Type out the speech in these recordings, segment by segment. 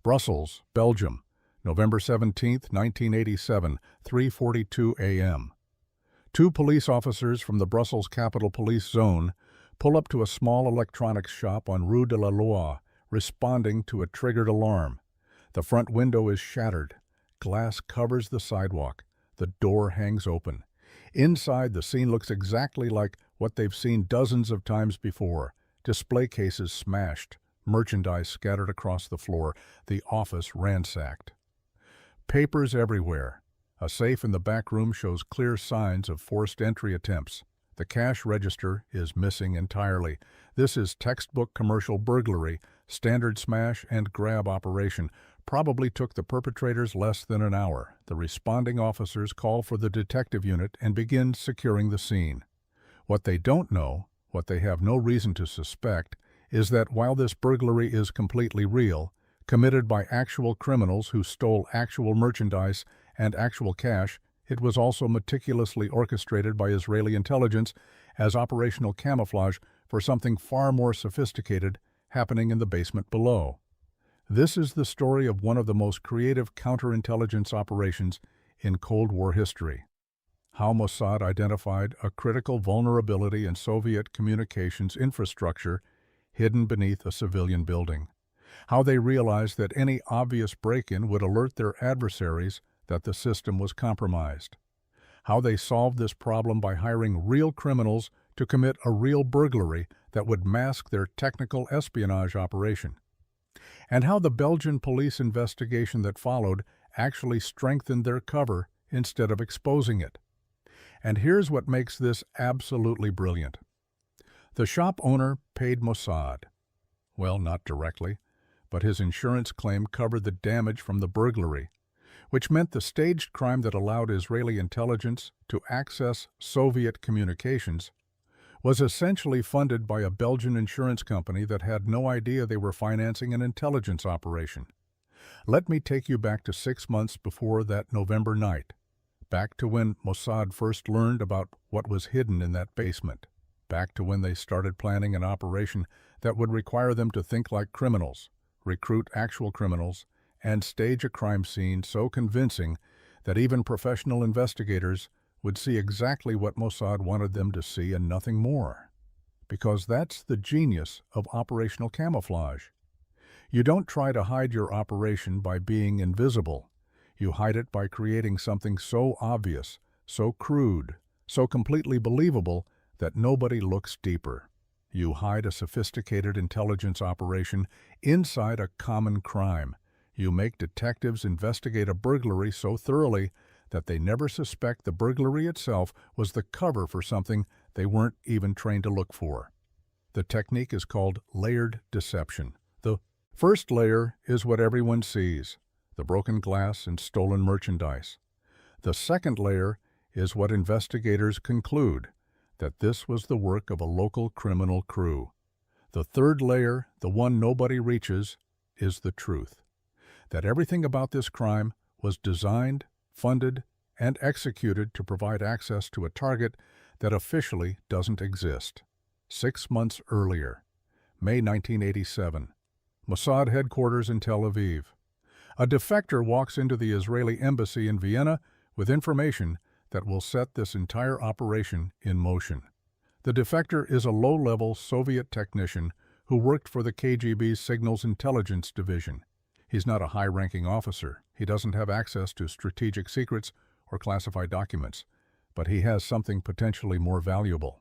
Brussels, Belgium, November 17, 1987, 3:42 a.m. Two police officers from the Brussels Capital Police Zone pull up to a small electronics shop on Rue de la Loi, responding to a triggered alarm. The front window is shattered. Glass covers the sidewalk. The door hangs open. Inside, the scene looks exactly like what they've seen dozens of times before. Display cases smashed, merchandise scattered across the floor, the office ransacked. Papers everywhere. A safe in the back room shows clear signs of forced entry attempts. The cash register is missing entirely. This is textbook commercial burglary, standard smash and grab operation. Probably took the perpetrators less than an hour. The responding officers call for the detective unit and begin securing the scene. What they don't know, what they have no reason to suspect, is that while this burglary is completely real, committed by actual criminals who stole actual merchandise and actual cash, it was also meticulously orchestrated by Israeli intelligence as operational camouflage for something far more sophisticated happening in the basement below. This is the story of one of the most creative counterintelligence operations in Cold War history. How Mossad identified a critical vulnerability in Soviet communications infrastructure hidden beneath a civilian building. How they realized that any obvious break-in would alert their adversaries that the system was compromised. How they solved this problem by hiring real criminals to commit a real burglary that would mask their technical espionage operation. And how the Belgian police investigation that followed actually strengthened their cover instead of exposing it. And here's what makes this absolutely brilliant. The shop owner paid Mossad. Well, not directly, but his insurance claim covered the damage from the burglary, which meant the staged crime that allowed Israeli intelligence to access Soviet communications was essentially funded by a Belgian insurance company that had no idea they were financing an intelligence operation. Let me take you back to 6 months before that November night, back to when Mossad first learned about what was hidden in that basement, back to when they started planning an operation that would require them to think like criminals, recruit actual criminals, and stage a crime scene so convincing that even professional investigators would see exactly what Mossad wanted them to see and nothing more. Because that's the genius of operational camouflage. You don't try to hide your operation by being invisible. You hide it by creating something so obvious, so crude, so completely believable that nobody looks deeper. You hide a sophisticated intelligence operation inside a common crime. You make detectives investigate a burglary so thoroughly that they never suspect the burglary itself was the cover for something they weren't even trained to look for. The technique is called layered deception. The first layer is what everyone sees, the broken glass and stolen merchandise. The second layer is what investigators conclude, that this was the work of a local criminal crew. The third layer, the one nobody reaches, is the truth. That everything about this crime was designed, funded, and executed to provide access to a target that officially doesn't exist. 6 months earlier, May 1987, Mossad headquarters in Tel Aviv. A defector walks into the Israeli embassy in Vienna with information that will set this entire operation in motion. The defector is a low-level Soviet technician who worked for the KGB's Signals Intelligence Division. He's not a high-ranking officer. He doesn't have access to strategic secrets or classified documents, but he has something potentially more valuable.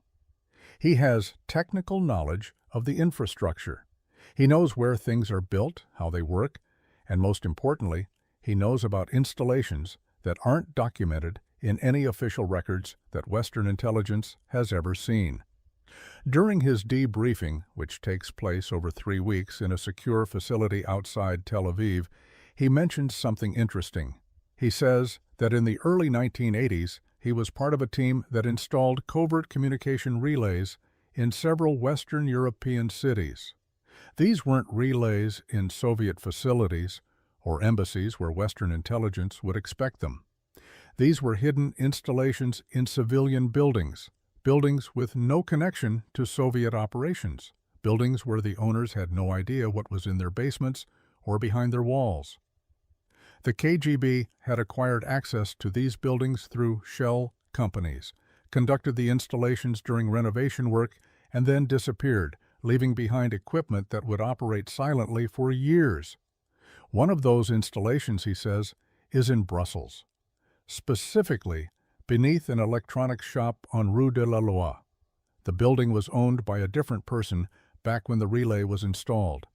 He has technical knowledge of the infrastructure. He knows where things are built, how they work, and most importantly, he knows about installations that aren't documented in any official records that Western intelligence has ever seen. During his debriefing, which takes place over 3 weeks in a secure facility outside Tel Aviv, he mentions something interesting. He says that in the early 1980s, he was part of a team that installed covert communication relays in several Western European cities. These weren't relays in Soviet facilities or embassies where Western intelligence would expect them. These were hidden installations in civilian buildings, buildings with no connection to Soviet operations, buildings where the owners had no idea what was in their basements or behind their walls. The KGB had acquired access to these buildings through shell companies, conducted the installations during renovation work, and then disappeared, leaving behind equipment that would operate silently for years. One of those installations, he says, is in Brussels, specifically beneath an electronics shop on Rue de la Loi. The building was owned by a different person back when the relay was installed.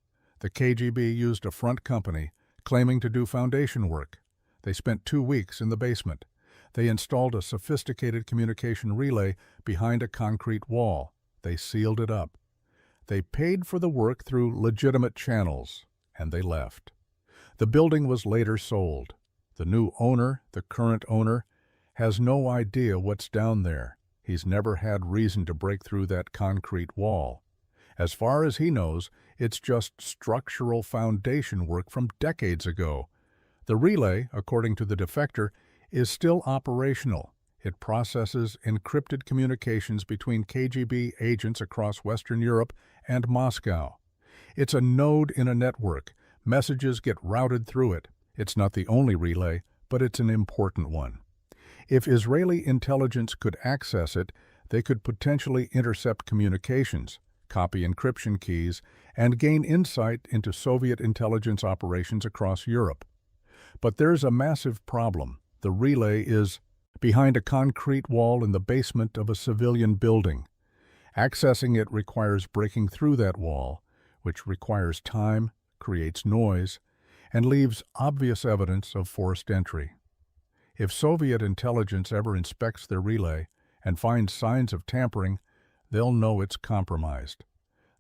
The KGB used a front company, claiming to do foundation work. They spent 2 weeks in the basement. They installed a sophisticated communication relay behind a concrete wall. They sealed it up. They paid for the work through legitimate channels, and they left. The building was later sold. The new owner, the current owner, has no idea what's down there. He's never had reason to break through that concrete wall. As far as he knows, it's just structural foundation work from decades ago. The relay, according to the defector, is still operational. It processes encrypted communications between KGB agents across Western Europe and Moscow. It's a node in a network. Messages get routed through it. It's not the only relay, but it's an important one. If Israeli intelligence could access it, they could potentially intercept communications, copy encryption keys, and gain insight into Soviet intelligence operations across Europe. But there's a massive problem. The relay is behind a concrete wall in the basement of a civilian building. Accessing it requires breaking through that wall, which requires time, creates noise, and leaves obvious evidence of forced entry. If Soviet intelligence ever inspects their relay and finds signs of tampering, they'll know it's compromised.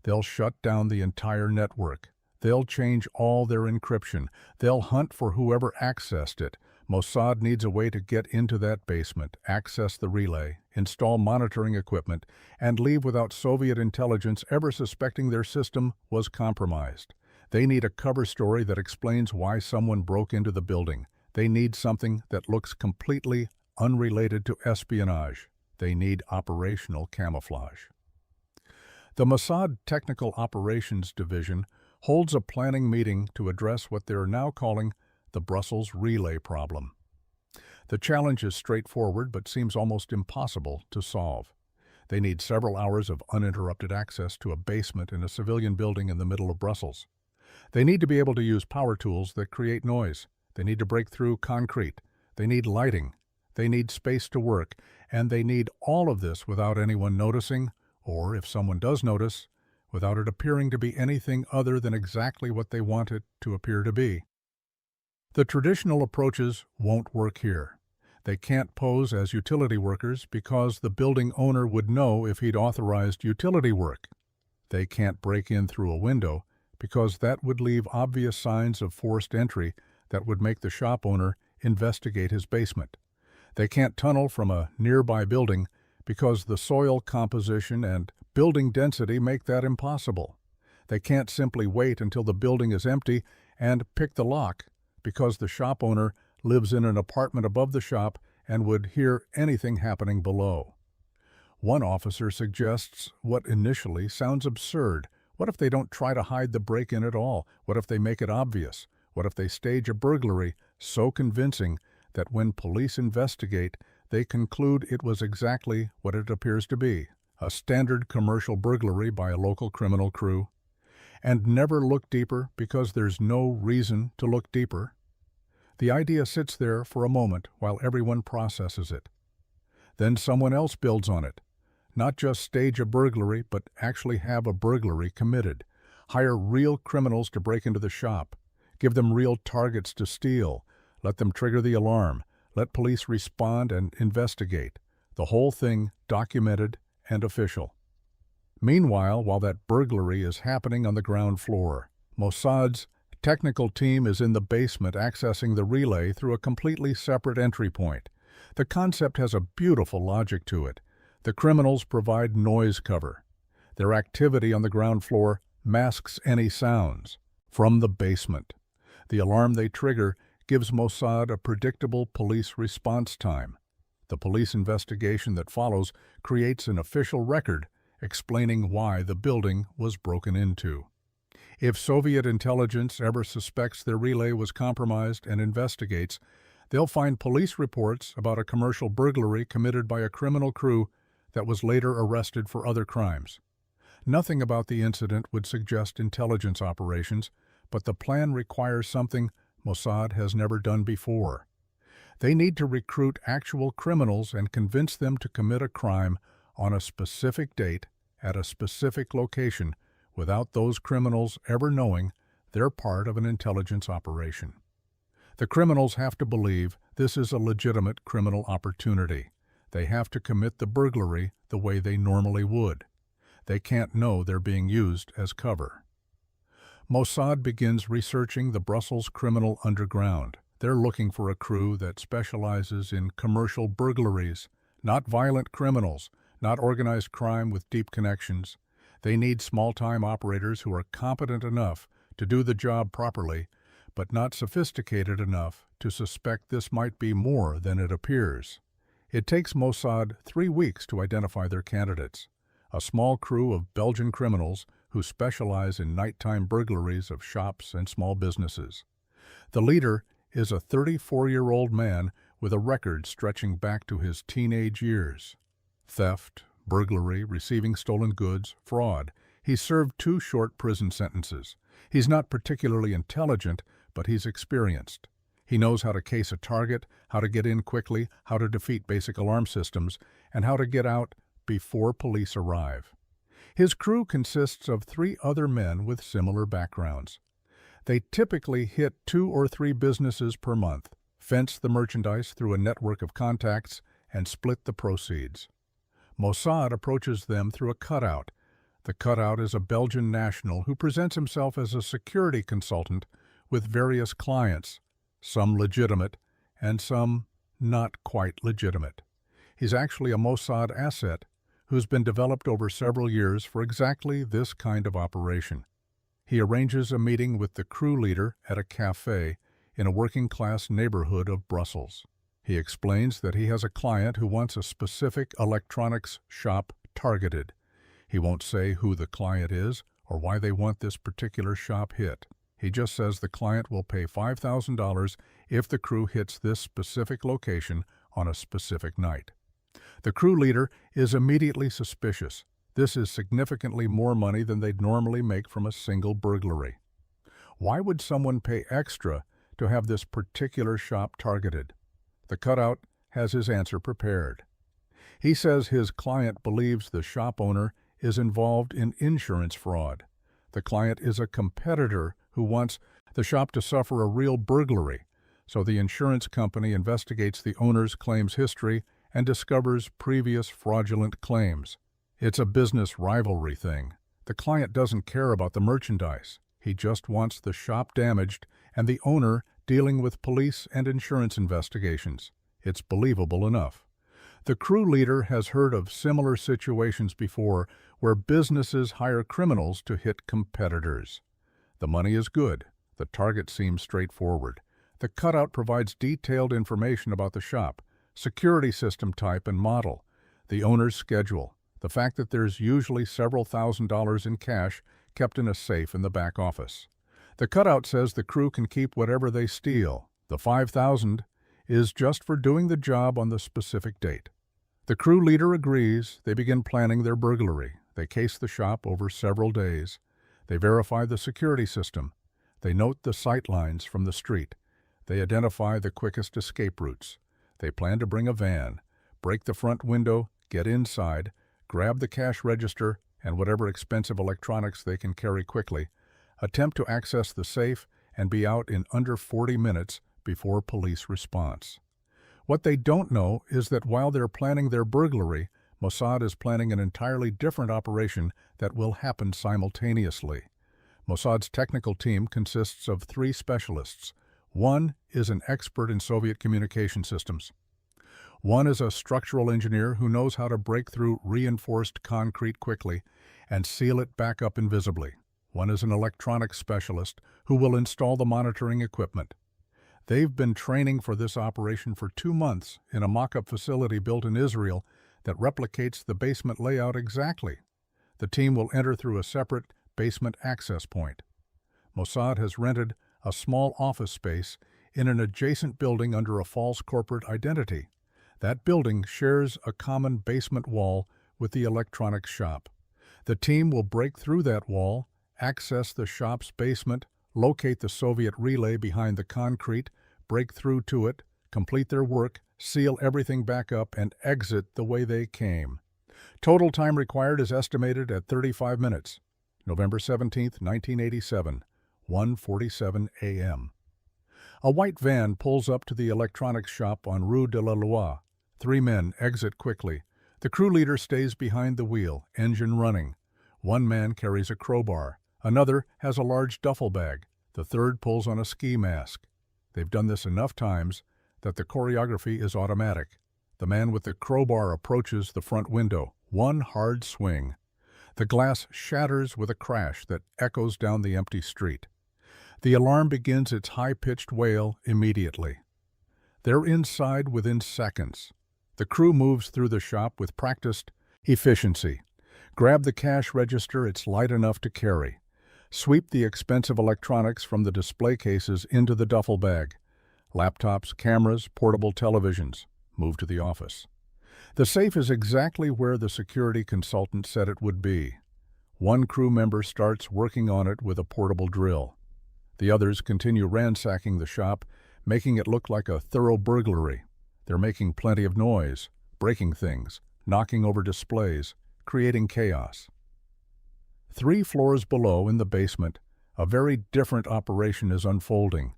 They'll shut down the entire network. They'll change all their encryption. They'll hunt for whoever accessed it. Mossad needs a way to get into that basement, access the relay, install monitoring equipment, and leave without Soviet intelligence ever suspecting their system was compromised. They need a cover story that explains why someone broke into the building. They need something that looks completely unrelated to espionage. They need operational camouflage. The Mossad Technical Operations Division holds a planning meeting to address what they're now calling the Brussels relay problem. The challenge is straightforward but seems almost impossible to solve. They need several hours of uninterrupted access to a basement in a civilian building in the middle of Brussels. They need to be able to use power tools that create noise. They need to break through concrete. They need lighting. They need space to work. And they need all of this without anyone noticing, or if someone does notice, without it appearing to be anything other than exactly what they want it to appear to be. The traditional approaches won't work here. They can't pose as utility workers because the building owner would know if he'd authorized utility work. They can't break in through a window because that would leave obvious signs of forced entry that would make the shop owner investigate his basement. They can't tunnel from a nearby building because the soil composition and building density make that impossible. They can't simply wait until the building is empty and pick the lock because the shop owner lives in an apartment above the shop and would hear anything happening below. One officer suggests what initially sounds absurd. What if they don't try to hide the break-in at all? What if they make it obvious? What if they stage a burglary so convincing that when police investigate, they conclude it was exactly what it appears to be, a standard commercial burglary by a local criminal crew, and never look deeper because there's no reason to look deeper? The idea sits there for a moment while everyone processes it. Then someone else builds on it. Not just stage a burglary, but actually have a burglary committed. Hire real criminals to break into the shop. Give them real targets to steal. Let them trigger the alarm. Let police respond and investigate. The whole thing documented and official. Meanwhile, while that burglary is happening on the ground floor, Mossad's technical team is in the basement accessing the relay through a completely separate entry point. The concept has a beautiful logic to it. The criminals provide noise cover. Their activity on the ground floor masks any sounds from the basement. The alarm they trigger gives Mossad a predictable police response time. The police investigation that follows creates an official record explaining why the building was broken into. If Soviet intelligence ever suspects their relay was compromised and investigates, they'll find police reports about a commercial burglary committed by a criminal crew that was later arrested for other crimes. Nothing about the incident would suggest intelligence operations, but the plan requires something Mossad has never done before. They need to recruit actual criminals and convince them to commit a crime on a specific date at a specific location without those criminals ever knowing they're part of an intelligence operation. The criminals have to believe this is a legitimate criminal opportunity. They have to commit the burglary the way they normally would. They can't know they're being used as cover. Mossad begins researching the Brussels criminal underground. They're looking for a crew that specializes in commercial burglaries, not violent criminals, not organized crime with deep connections. They need small-time operators who are competent enough to do the job properly, but not sophisticated enough to suspect this might be more than it appears. It takes Mossad 3 weeks to identify their candidates, a small crew of Belgian criminals who specialize in nighttime burglaries of shops and small businesses. The leader is a 34-year-old man with a record stretching back to his teenage years. Theft, burglary, receiving stolen goods, fraud. He served 2 short prison sentences. He's not particularly intelligent, but he's experienced. He knows how to case a target, how to get in quickly, how to defeat basic alarm systems, and how to get out before police arrive. His crew consists of 3 other men with similar backgrounds. They typically hit 2 or 3 businesses per month, fence the merchandise through a network of contacts, and split the proceeds. Mossad approaches them through a cutout. The cutout is a Belgian national who presents himself as a security consultant with various clients, some legitimate and some not quite legitimate. He's actually a Mossad asset who's been developed over several years for exactly this kind of operation. He arranges a meeting with the crew leader at a cafe in a working-class neighborhood of Brussels. He explains that he has a client who wants a specific electronics shop targeted. He won't say who the client is or why they want this particular shop hit. He just says the client will pay $5,000 if the crew hits this specific location on a specific night. The crew leader is immediately suspicious. This is significantly more money than they'd normally make from a single burglary. Why would someone pay extra to have this particular shop targeted? The cutout has his answer prepared. He says his client believes the shop owner is involved in insurance fraud. The client is a competitor who wants the shop to suffer a real burglary, so the insurance company investigates the owner's claims history and discovers previous fraudulent claims. It's a business rivalry thing. The client doesn't care about the merchandise. He just wants the shop damaged and the owner dealing with police and insurance investigations. It's believable enough. The crew leader has heard of similar situations before where businesses hire criminals to hit competitors. The money is good. The target seems straightforward. The cutout provides detailed information about the shop, security system type and model, the owner's schedule, the fact that there's usually several $1,000s in cash kept in a safe in the back office. The cutout says the crew can keep whatever they steal. The $5,000 is just for doing the job on the specific date. The crew leader agrees. They begin planning their burglary. They case the shop over several days. They verify the security system. They note the sight lines from the street. They identify the quickest escape routes. They plan to bring a van, break the front window, get inside, grab the cash register and whatever expensive electronics they can carry quickly, attempt to access the safe, and be out in under 40 minutes before police response. What they don't know is that while they're planning their burglary, Mossad is planning an entirely different operation that will happen simultaneously. Mossad's technical team consists of 3 specialists. One is an expert in Soviet communication systems. One is a structural engineer who knows how to break through reinforced concrete quickly and seal it back up invisibly. One is an electronics specialist who will install the monitoring equipment. They've been training for this operation for 2 months in a mock-up facility built in Israel that replicates the basement layout exactly. The team will enter through a separate basement access point. Mossad has rented a small office space in an adjacent building under a false corporate identity. That building shares a common basement wall with the electronics shop. The team will break through that wall, access the shop's basement, locate the Soviet relay behind the concrete, break through to it, complete their work, seal everything back up, and exit the way they came. Total time required is estimated at 35 minutes. November 17, 1987, 1:47 a.m. A white van pulls up to the electronics shop on Rue de la Loi. 3 men exit quickly. The crew leader stays behind the wheel, engine running. 1 man carries a crowbar. Another has a large duffel bag. The third pulls on a ski mask. They've done this enough times that the choreography is automatic. The man with the crowbar approaches the front window. 1 hard swing. The glass shatters with a crash that echoes down the empty street. The alarm begins its high-pitched wail immediately. They're inside within seconds. The crew moves through the shop with practiced efficiency. Grab the cash register, it's light enough to carry. Sweep the expensive electronics from the display cases into the duffel bag. Laptops, cameras, portable televisions. Move to the office. The safe is exactly where the security consultant said it would be. 1 crew member starts working on it with a portable drill. The others continue ransacking the shop, making it look like a thorough burglary. They're making plenty of noise, breaking things, knocking over displays, creating chaos. 3 floors below, in the basement, a very different operation is unfolding.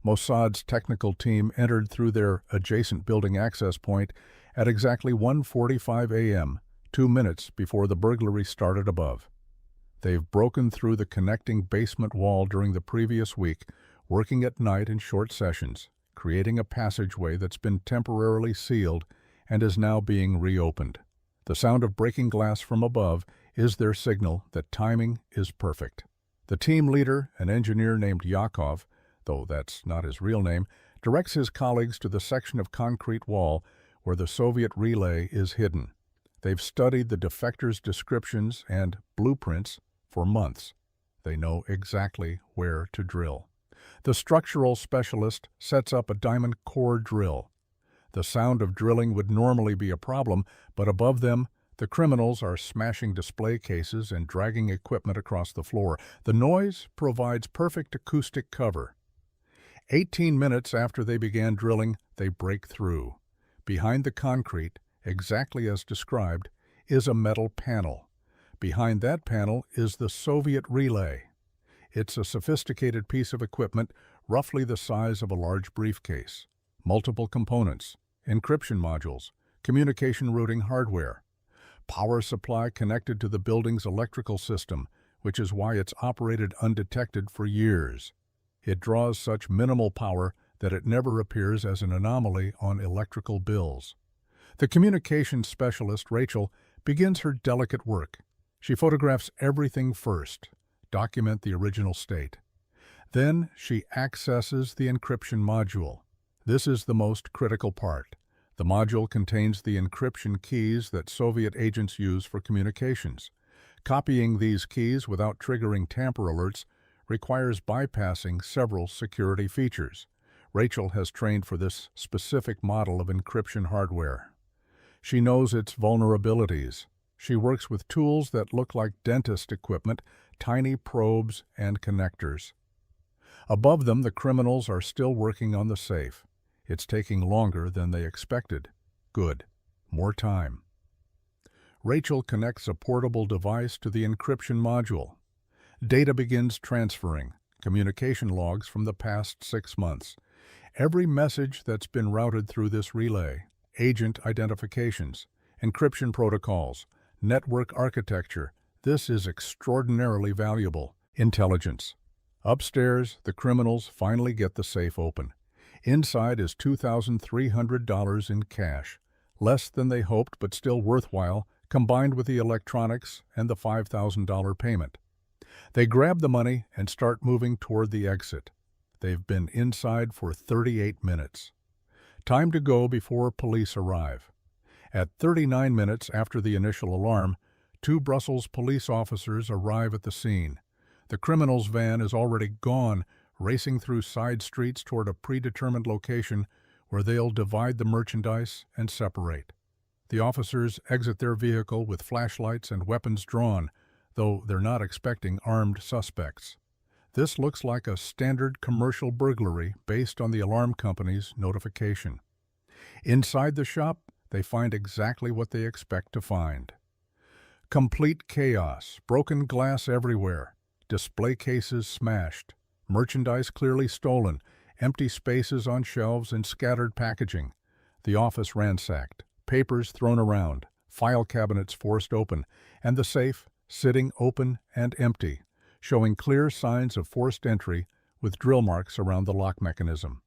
Mossad's technical team entered through their adjacent building access point at exactly 1:45 a.m., 2 minutes before the burglary started above. They've broken through the connecting basement wall during the previous week, working at night in short sessions, creating a passageway that's been temporarily sealed and is now being reopened. The sound of breaking glass from above is their signal that timing is perfect. The team leader, an engineer named Yakov, though that's not his real name, directs his colleagues to the section of concrete wall where the Soviet relay is hidden. They've studied the defectors' descriptions and blueprints for months. They know exactly where to drill. The structural specialist sets up a diamond core drill. The sound of drilling would normally be a problem, but above them, the criminals are smashing display cases and dragging equipment across the floor. The noise provides perfect acoustic cover. 18 minutes after they began drilling, they break through. Behind the concrete, exactly as described, is a metal panel. Behind that panel is the Soviet relay. It's a sophisticated piece of equipment, roughly the size of a large briefcase. Multiple components, encryption modules, communication routing hardware. Power supply connected to the building's electrical system, which is why it's operated undetected for years. It draws such minimal power that it never appears as an anomaly on electrical bills. The communications specialist, Rachel, begins her delicate work. She photographs everything first, document the original state. Then she accesses the encryption module. This is the most critical part. The module contains the encryption keys that Soviet agents use for communications. Copying these keys without triggering tamper alerts requires bypassing several security features. Rachel has trained for this specific model of encryption hardware. She knows its vulnerabilities. She works with tools that look like dentist equipment, tiny probes and connectors. Above them, the criminals are still working on the safe. It's taking longer than they expected. Good. More time. Rachel connects a portable device to the encryption module. Data begins transferring, communication logs from the past 6 months. Every message that's been routed through this relay, agent identifications, encryption protocols, network architecture, this is extraordinarily valuable intelligence. Upstairs, the criminals finally get the safe open. Inside is $2,300 in cash, less than they hoped but still worthwhile, combined with the electronics and the $5,000 payment. They grab the money and start moving toward the exit. They've been inside for 38 minutes. Time to go before police arrive. At 39 minutes after the initial alarm, 2 Brussels police officers arrive at the scene. The criminal's van is already gone, racing through side streets toward a predetermined location where they'll divide the merchandise and separate. The officers exit their vehicle with flashlights and weapons drawn, though they're not expecting armed suspects. This looks like a standard commercial burglary based on the alarm company's notification. Inside the shop, they find exactly what they expect to find. Complete chaos, broken glass everywhere, display cases smashed, merchandise clearly stolen, empty spaces on shelves and scattered packaging, the office ransacked, papers thrown around, file cabinets forced open, and the safe sitting open and empty, showing clear signs of forced entry with drill marks around the lock mechanism.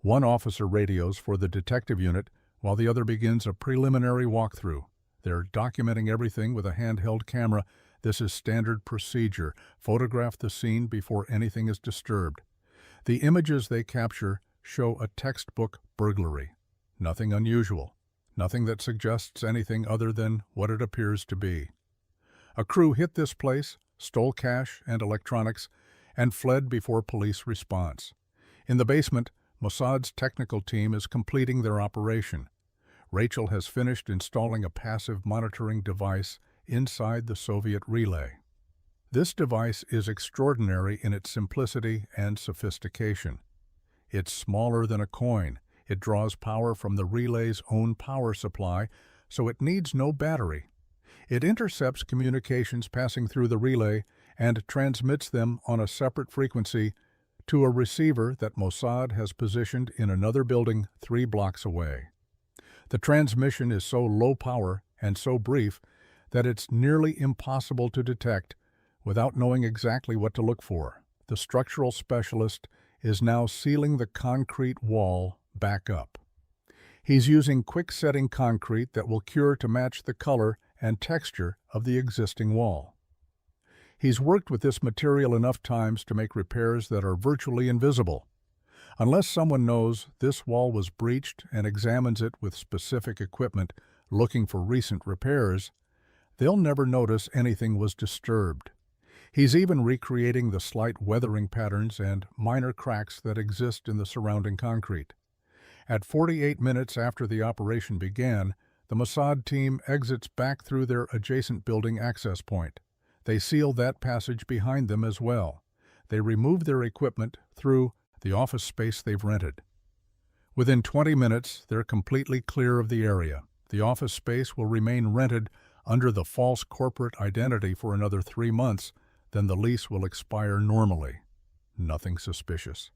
One officer radios for the detective unit while the other begins a preliminary walkthrough. They're documenting everything with a handheld camera. This is standard procedure. Photograph the scene before anything is disturbed. The images they capture show a textbook burglary. Nothing unusual. Nothing that suggests anything other than what it appears to be. A crew hit this place, stole cash and electronics, and fled before police response. In the basement, Mossad's technical team is completing their operation. Rachel has finished installing a passive monitoring device inside the Soviet relay. This device is extraordinary in its simplicity and sophistication. It's smaller than a coin. It draws power from the relay's own power supply, so it needs no battery. It intercepts communications passing through the relay and transmits them on a separate frequency to a receiver that Mossad has positioned in another building 3 blocks away. The transmission is so low power and so brief that it's nearly impossible to detect without knowing exactly what to look for. The structural specialist is now sealing the concrete wall back up. He's using quick-setting concrete that will cure to match the color and texture of the existing wall. He's worked with this material enough times to make repairs that are virtually invisible. Unless someone knows this wall was breached and examines it with specific equipment looking for recent repairs, they'll never notice anything was disturbed. He's even recreating the slight weathering patterns and minor cracks that exist in the surrounding concrete. At 48 minutes after the operation began, the Mossad team exits back through their adjacent building access point. They seal that passage behind them as well. They remove their equipment through the office space they've rented. Within 20 minutes, they're completely clear of the area. The office space will remain rented under the false corporate identity for another 3 months, then the lease will expire normally. Nothing suspicious.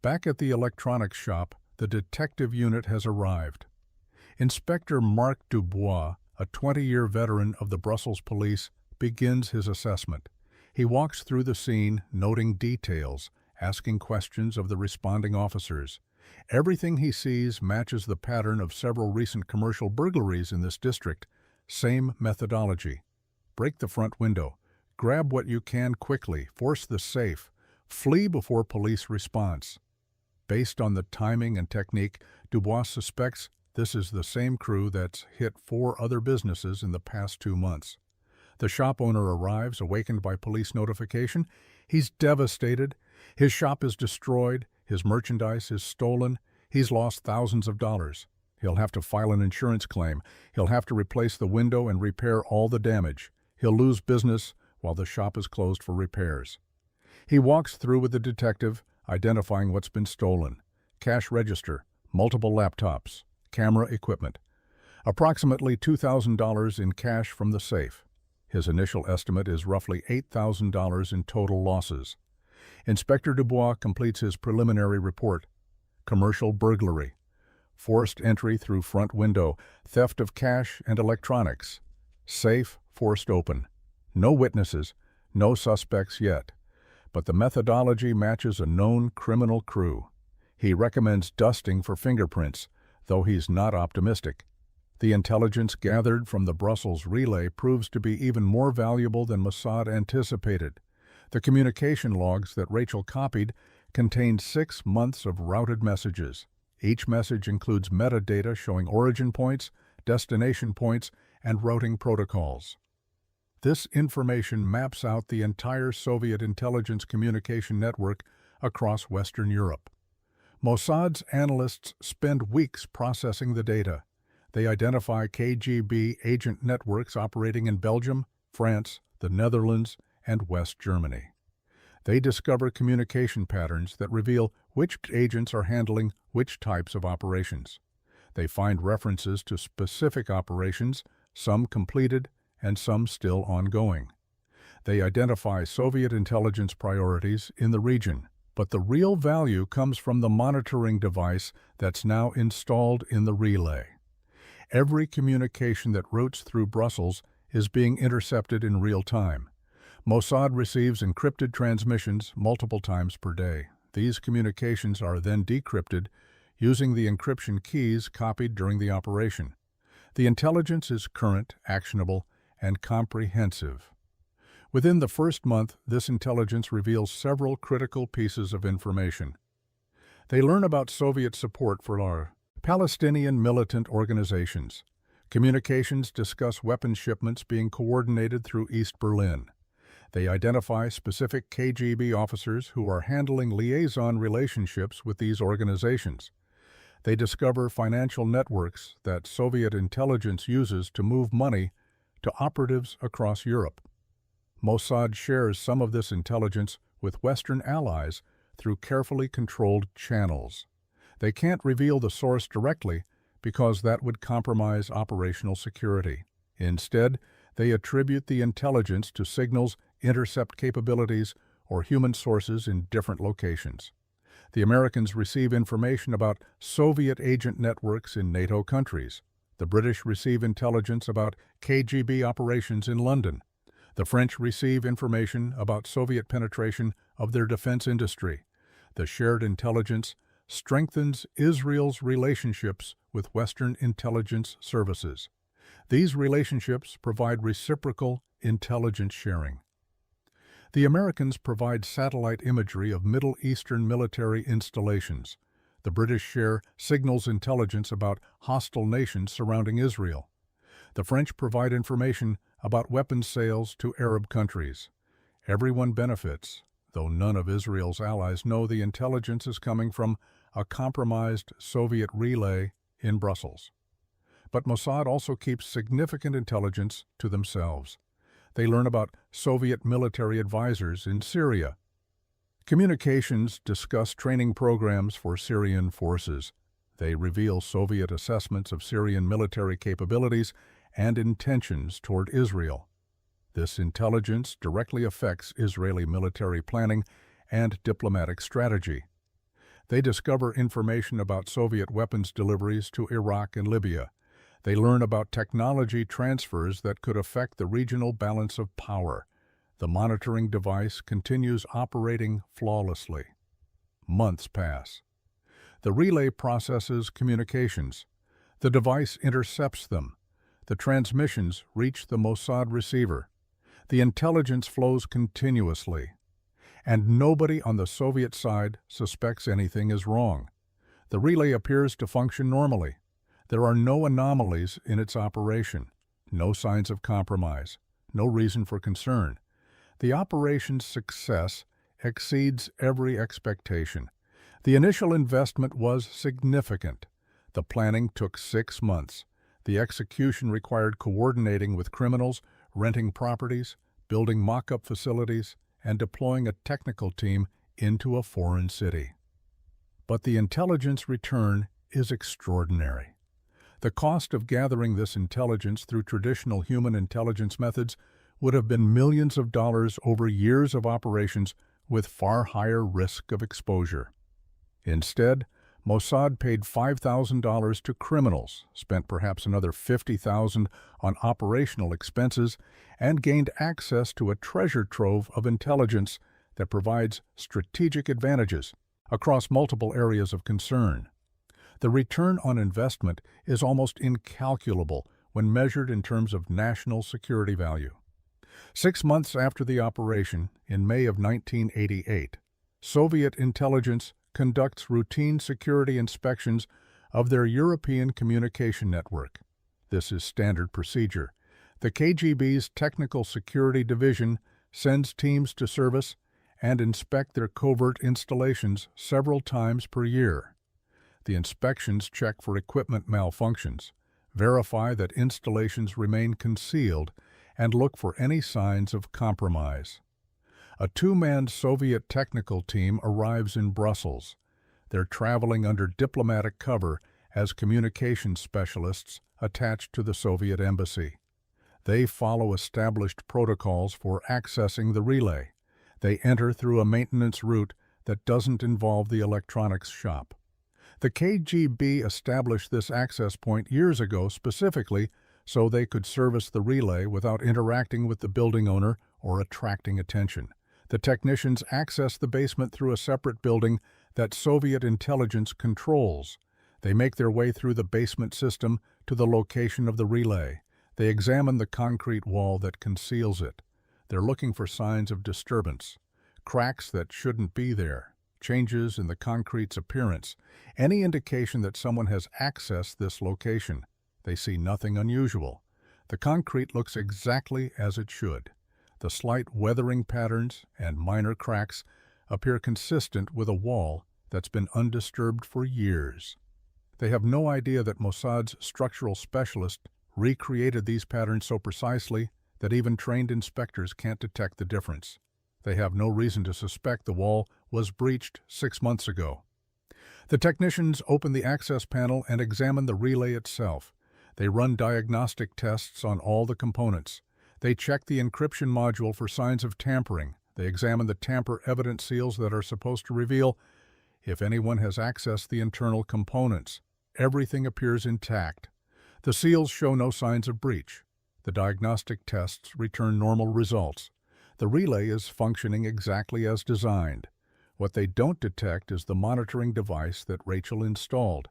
Back at the electronics shop, the detective unit has arrived. Inspector Marc Dubois, a 20-year veteran of the Brussels police, begins his assessment. He walks through the scene, noting details, asking questions of the responding officers. Everything he sees matches the pattern of several recent commercial burglaries in this district. Same methodology. Break the front window. Grab what you can quickly. Force the safe. Flee before police response. Based on the timing and technique, Dubois suspects this is the same crew that's hit 4 other businesses in the past 2 months. The shop owner arrives, awakened by police notification. He's devastated. His shop is destroyed. His merchandise is stolen. He's lost thousands of dollars. He'll have to file an insurance claim. He'll have to replace the window and repair all the damage. He'll lose business while the shop is closed for repairs. He walks through with the detective, identifying what's been stolen. Cash register, multiple laptops, camera equipment. Approximately $2,000 in cash from the safe. His initial estimate is roughly $8,000 in total losses. Inspector Dubois completes his preliminary report. Commercial burglary. Forced entry through front window. Theft of cash and electronics. Safe forced open. No witnesses, no suspects yet. But the methodology matches a known criminal crew. He recommends dusting for fingerprints, though he's not optimistic. The intelligence gathered from the Brussels relay proves to be even more valuable than Mossad anticipated. The communication logs that Rachel copied contained 6 months of routed messages. Each message includes metadata showing origin points, destination points, and routing protocols. This information maps out the entire Soviet intelligence communication network across Western Europe. Mossad's analysts spend weeks processing the data. They identify KGB agent networks operating in Belgium, France, the Netherlands, and West Germany. They discover communication patterns that reveal which agents are handling which types of operations. They find references to specific operations, some completed and some still ongoing. They identify Soviet intelligence priorities in the region, but the real value comes from the monitoring device that's now installed in the relay. Every communication that routes through Brussels is being intercepted in real time. Mossad receives encrypted transmissions multiple times per day. These communications are then decrypted using the encryption keys copied during the operation. The intelligence is current, actionable, and comprehensive. Within the first month, this intelligence reveals several critical pieces of information. They learn about Soviet support for our Palestinian militant organizations. Communications discuss weapons shipments being coordinated through East Berlin. They identify specific KGB officers who are handling liaison relationships with these organizations. They discover financial networks that Soviet intelligence uses to move money to operatives across Europe. Mossad shares some of this intelligence with Western allies through carefully controlled channels. They can't reveal the source directly because that would compromise operational security. Instead, they attribute the intelligence to signals, intercept capabilities, or human sources in different locations. The Americans receive information about Soviet agent networks in NATO countries. The British receive intelligence about KGB operations in London. The French receive information about Soviet penetration of their defense industry. The shared intelligence strengthens Israel's relationships with Western intelligence services. These relationships provide reciprocal intelligence sharing. The Americans provide satellite imagery of Middle Eastern military installations. The British share signals intelligence about hostile nations surrounding Israel. The French provide information about weapons sales to Arab countries. Everyone benefits, though none of Israel's allies know the intelligence is coming from a compromised Soviet relay in Brussels. But Mossad also keeps significant intelligence to themselves. They learn about Soviet military advisors in Syria. Communications discuss training programs for Syrian forces. They reveal Soviet assessments of Syrian military capabilities and intentions toward Israel. This intelligence directly affects Israeli military planning and diplomatic strategy. They discover information about Soviet weapons deliveries to Iraq and Libya. They learn about technology transfers that could affect the regional balance of power. The monitoring device continues operating flawlessly. Months pass. The relay processes communications. The device intercepts them. The transmissions reach the Mossad receiver. The intelligence flows continuously. And nobody on the Soviet side suspects anything is wrong. The relay appears to function normally. There are no anomalies in its operation, no signs of compromise, no reason for concern. The operation's success exceeds every expectation. The initial investment was significant. The planning took 6 months. The execution required coordinating with criminals, renting properties, building mock-up facilities, and deploying a technical team into a foreign city. But the intelligence return is extraordinary. The cost of gathering this intelligence through traditional human intelligence methods would have been millions of dollars over years of operations with far higher risk of exposure. Instead, Mossad paid $5,000 to criminals, spent perhaps another $50,000 on operational expenses, and gained access to a treasure trove of intelligence that provides strategic advantages across multiple areas of concern. The return on investment is almost incalculable when measured in terms of national security value. 6 months after the operation, in May of 1988, Soviet intelligence conducts routine security inspections of their European communication network. This is standard procedure. The KGB's Technical Security Division sends teams to service and inspect their covert installations several times per year. The inspections check for equipment malfunctions, verify that installations remain concealed, and look for any signs of compromise. A two-man Soviet technical team arrives in Brussels. They're traveling under diplomatic cover as communication specialists attached to the Soviet embassy. They follow established protocols for accessing the relay. They enter through a maintenance route that doesn't involve the electronics shop. The KGB established this access point years ago specifically so they could service the relay without interacting with the building owner or attracting attention. The technicians access the basement through a separate building that Soviet intelligence controls. They make their way through the basement system to the location of the relay. They examine the concrete wall that conceals it. They're looking for signs of disturbance, cracks that shouldn't be there, changes in the concrete's appearance, any indication that someone has accessed this location. They see nothing unusual. The concrete looks exactly as it should. The slight weathering patterns and minor cracks appear consistent with a wall that's been undisturbed for years. They have no idea that Mossad's structural specialist recreated these patterns so precisely that even trained inspectors can't detect the difference. They have no reason to suspect the wall was breached 6 months ago. The technicians open the access panel and examine the relay itself. They run diagnostic tests on all the components. They check the encryption module for signs of tampering. They examine the tamper-evident seals that are supposed to reveal if anyone has accessed the internal components. Everything appears intact. The seals show no signs of breach. The diagnostic tests return normal results. The relay is functioning exactly as designed. What they don't detect is the monitoring device that Rachel installed.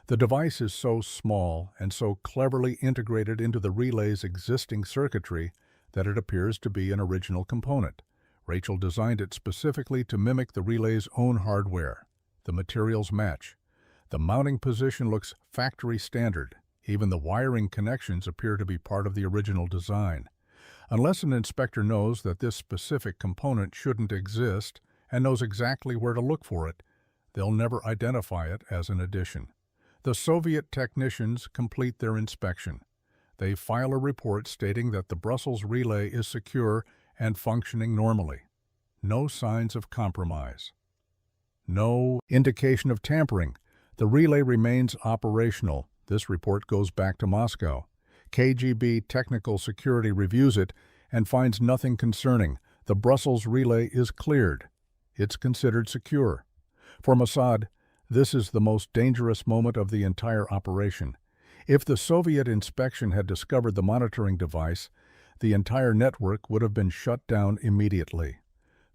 The device is so small and so cleverly integrated into the relay's existing circuitry that it appears to be an original component. Rachel designed it specifically to mimic the relay's own hardware. The materials match. The mounting position looks factory standard. Even the wiring connections appear to be part of the original design. Unless an inspector knows that this specific component shouldn't exist and knows exactly where to look for it, they'll never identify it as an addition. The Soviet technicians complete their inspection. They file a report stating that the Brussels relay is secure and functioning normally. No signs of compromise. No indication of tampering. The relay remains operational. This report goes back to Moscow. KGB Technical Security reviews it and finds nothing concerning. The Brussels relay is cleared. It's considered secure. For Mossad, this is the most dangerous moment of the entire operation. If the Soviet inspection had discovered the monitoring device, the entire network would have been shut down immediately.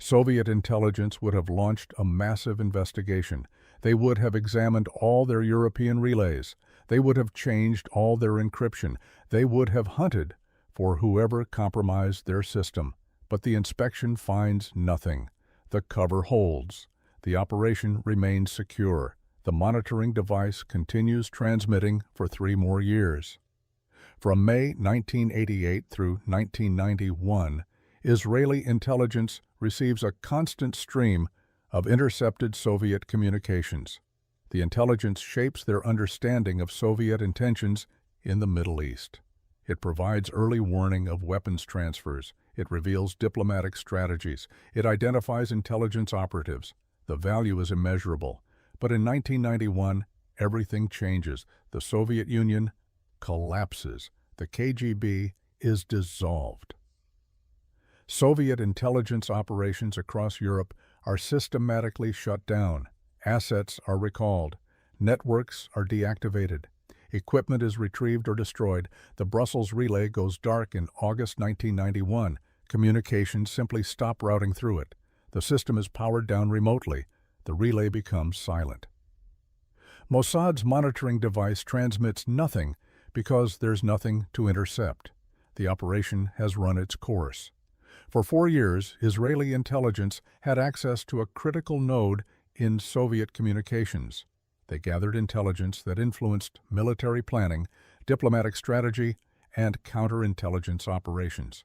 Soviet intelligence would have launched a massive investigation. They would have examined all their European relays. They would have changed all their encryption. They would have hunted for whoever compromised their system. But the inspection finds nothing. The cover holds. The operation remains secure. The monitoring device continues transmitting for 3 more years. From May 1988 through 1991, Israeli intelligence receives a constant stream of intercepted Soviet communications. The intelligence shapes their understanding of Soviet intentions in the Middle East. It provides early warning of weapons transfers. It reveals diplomatic strategies. It identifies intelligence operatives. The value is immeasurable. But in 1991, everything changes. The Soviet Union collapses. The KGB is dissolved. Soviet intelligence operations across Europe are systematically shut down. Assets are recalled. Networks are deactivated. Equipment is retrieved or destroyed. The Brussels relay goes dark in August 1991. Communications simply stop routing through it. The system is powered down remotely. The relay becomes silent. Mossad's monitoring device transmits nothing because there's nothing to intercept. The operation has run its course. For 4 years, Israeli intelligence had access to a critical node in Soviet communications. They gathered intelligence that influenced military planning, diplomatic strategy, and counterintelligence operations.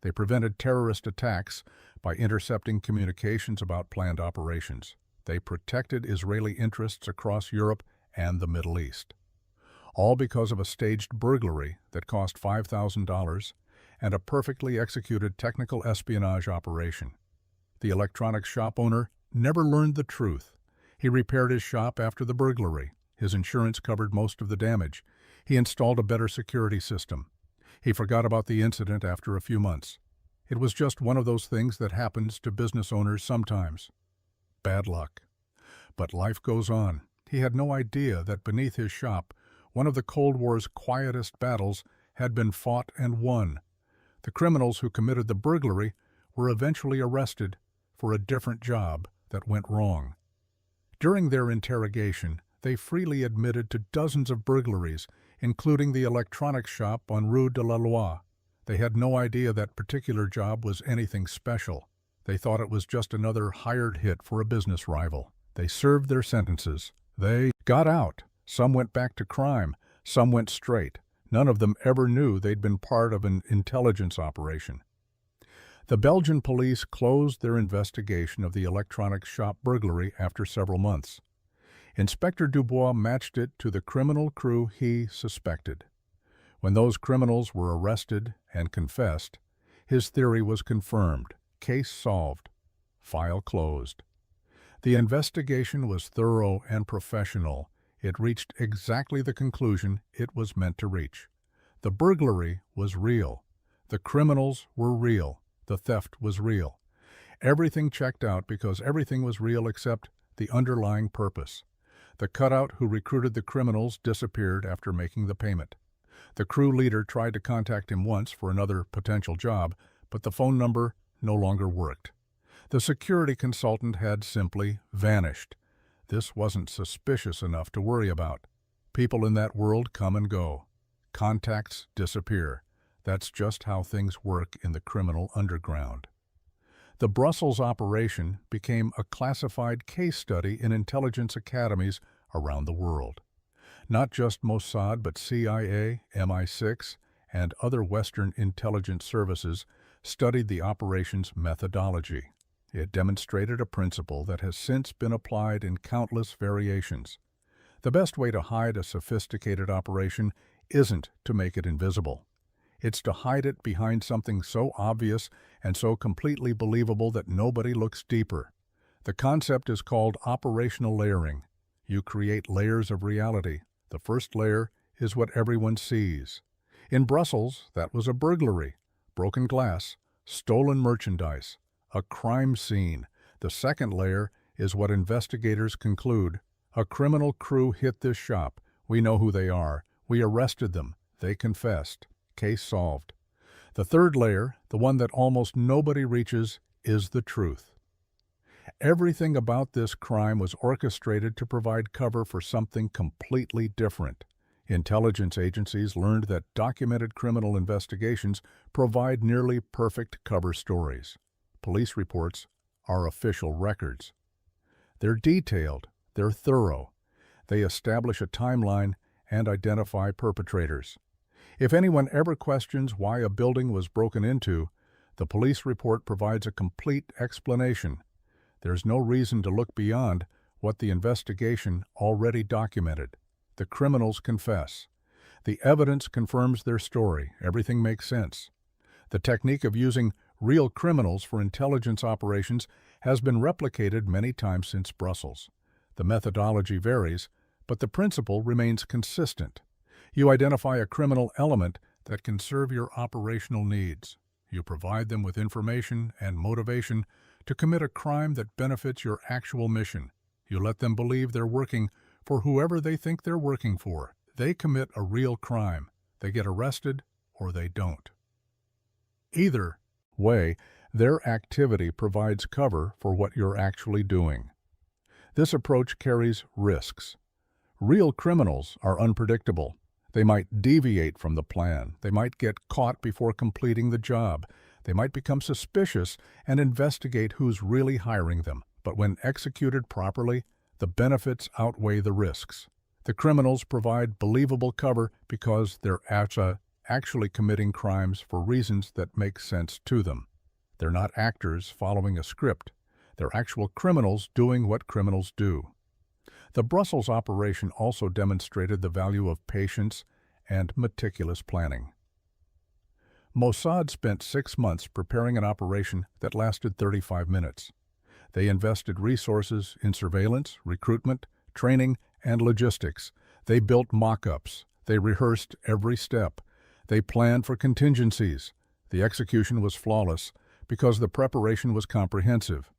They prevented terrorist attacks by intercepting communications about planned operations. They protected Israeli interests across Europe and the Middle East. All because of a staged burglary that cost $5,000 and a perfectly executed technical espionage operation. The electronics shop owner never learned the truth. He repaired his shop after the burglary. His insurance covered most of the damage. He installed a better security system. He forgot about the incident after a few months. It was just one of those things that happens to business owners sometimes. Bad luck. But life goes on. He had no idea that beneath his shop, one of the Cold War's quietest battles had been fought and won. The criminals who committed the burglary were eventually arrested for a different job that went wrong. During their interrogation, they freely admitted to dozens of burglaries, including the electronics shop on Rue de la Loi. They had no idea that particular job was anything special. They thought it was just another hired hit for a business rival. They served their sentences. They got out. Some went back to crime. Some went straight. None of them ever knew they'd been part of an intelligence operation. The Belgian police closed their investigation of the electronics shop burglary after several months. Inspector Dubois matched it to the criminal crew he suspected. When those criminals were arrested and confessed, his theory was confirmed. Case solved. File closed. The investigation was thorough and professional. It reached exactly the conclusion it was meant to reach. The burglary was real. The criminals were real. The theft was real. Everything checked out because everything was real except the underlying purpose. The cutout who recruited the criminals disappeared after making the payment. The crew leader tried to contact him once for another potential job, but the phone number no longer worked. The security consultant had simply vanished. This wasn't suspicious enough to worry about. People in that world come and go. Contacts disappear. That's just how things work in the criminal underground. The Brussels operation became a classified case study in intelligence academies around the world. Not just Mossad, but CIA, MI6, and other Western intelligence services studied the operation's methodology. It demonstrated a principle that has since been applied in countless variations. The best way to hide a sophisticated operation isn't to make it invisible. It's to hide it behind something so obvious and so completely believable that nobody looks deeper. The concept is called operational layering. You create layers of reality. The first layer is what everyone sees. In Brussels, that was a burglary, broken glass, stolen merchandise, a crime scene. The second layer is what investigators conclude. A criminal crew hit this shop. We know who they are. We arrested them. They confessed. Case solved. The third layer, the one that almost nobody reaches, is the truth. Everything about this crime was orchestrated to provide cover for something completely different. Intelligence agencies learned that documented criminal investigations provide nearly perfect cover stories. Police reports are official records. They're detailed, they're thorough. They establish a timeline and identify perpetrators. If anyone ever questions why a building was broken into, the police report provides a complete explanation. There's no reason to look beyond what the investigation already documented. The criminals confess. The evidence confirms their story. Everything makes sense. The technique of using real criminals for intelligence operations has been replicated many times since Brussels. The methodology varies, but the principle remains consistent. You identify a criminal element that can serve your operational needs. You provide them with information and motivation to commit a crime that benefits your actual mission. You let them believe they're working for whoever they think they're working for. They commit a real crime. They get arrested or they don't. Either way, their activity provides cover for what you're actually doing. This approach carries risks. Real criminals are unpredictable. They might deviate from the plan. They might get caught before completing the job. They might become suspicious and investigate who's really hiring them. But when executed properly, the benefits outweigh the risks. The criminals provide believable cover because they're actually committing crimes for reasons that make sense to them. They're not actors following a script. They're actual criminals doing what criminals do. The Brussels operation also demonstrated the value of patience and meticulous planning. Mossad spent 6 months preparing an operation that lasted 35 minutes. They invested resources in surveillance, recruitment, training, and logistics. They built mock-ups. They rehearsed every step. They planned for contingencies. The execution was flawless because the preparation was comprehensive.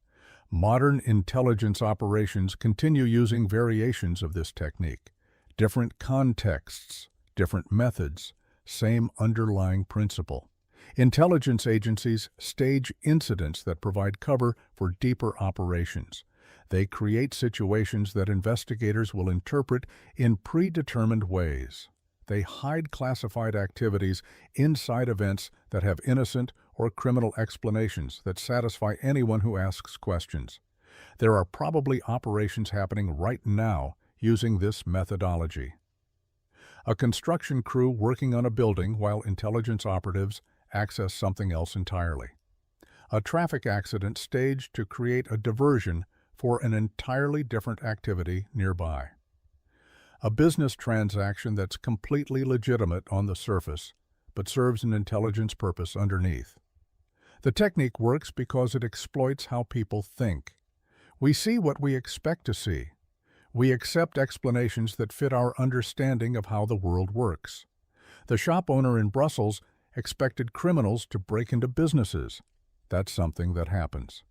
Modern intelligence operations continue using variations of this technique. Different contexts, different methods, same underlying principle. Intelligence agencies stage incidents that provide cover for deeper operations. They create situations that investigators will interpret in predetermined ways. They hide classified activities inside events that have innocent or criminal explanations that satisfy anyone who asks questions. There are probably operations happening right now using this methodology. A construction crew working on a building while intelligence operatives access something else entirely. A traffic accident staged to create a diversion for an entirely different activity nearby. A business transaction that's completely legitimate on the surface, but serves an intelligence purpose underneath. The technique works because it exploits how people think. We see what we expect to see. We accept explanations that fit our understanding of how the world works. The shop owner in Brussels expected criminals to break into businesses. That's something that happens.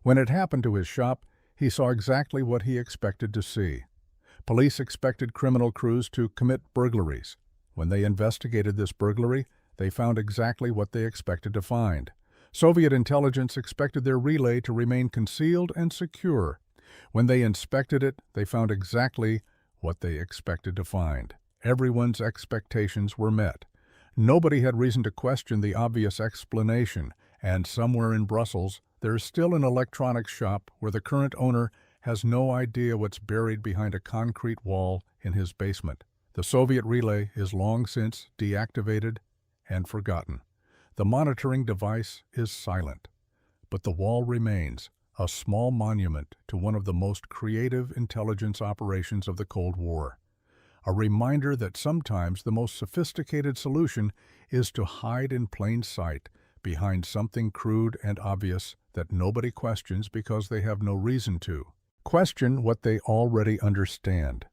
When it happened to his shop, he saw exactly what he expected to see. Police expected criminal crews to commit burglaries. When they investigated this burglary, they found exactly what they expected to find. Soviet intelligence expected their relay to remain concealed and secure. When they inspected it, they found exactly what they expected to find. Everyone's expectations were met. Nobody had reason to question the obvious explanation, and somewhere in Brussels, there's still an electronics shop where the current owner has no idea what's buried behind a concrete wall in his basement. The Soviet relay is long since deactivated and forgotten. The monitoring device is silent, but the wall remains, a small monument to one of the most creative intelligence operations of the Cold War. A reminder that sometimes the most sophisticated solution is to hide in plain sight behind something crude and obvious that nobody questions because they have no reason to. Question what they already understand.